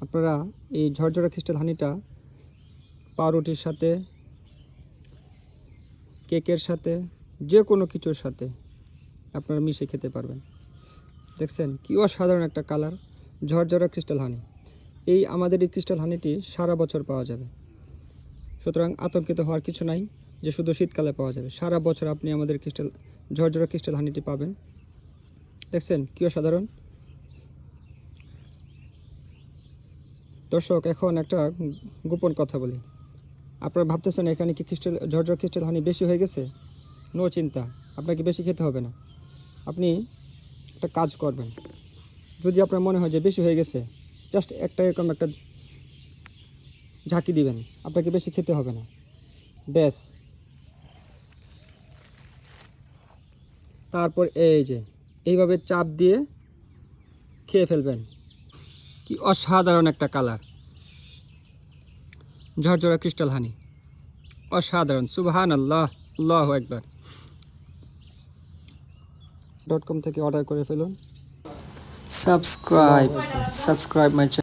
আপনারা এই ঝরঝরা ক্রিস্টাল হানিটা পাউরুটির সাথে, কেকের সাথে, যে কোনো কিছুর সাথে আপনারা মিশে খেতে পারবেন। দেখছেন কি অসাধারণ একটা কালার, ঝরঝরা ক্রিস্টাল হানি। এই আমাদের এই ক্রিস্টাল হানিটি সারা বছর পাওয়া যাবে, সুতরাং আতঙ্কিত হওয়ার কিছু নাই যে শুধু শীতকালে পাওয়া যাবে। সারা বছর আপনি আমাদের ঝরঝরা ক্রিস্টাল হানিটি পাবেন। দেখছেন কি অসাধারণ। দর্শক, এখন একটা গোপন কথা বলি। আপনারা ভাবতেছেন এখানে কি ঝরঝরা ক্রিস্টাল হানি বেশি হয়ে গেছে? নো চিন্তা, আপনাকে বেশি খেতে হবে না। আপনি একটা কাজ করবেন, যদি আপনার মনে হয় যে বেশি হয়ে গেছে, জাস্ট এরকম একটা ঝাঁকি দিবেন, আপনাকে বেশি খেতে হবে না। ব্যাস, তারপর এই যে এইভাবে চাপ দিয়ে খেয়ে ফেলবেন। কি অসাধারণ একটা কালার, ঝরঝরা ক্রিস্টাল হানি, অসাধারণ। সুবহানাল্লাহ, আল্লাহু আকবার। .com থেকে অর্ডার করে ফেলুন। Subscribe my channel.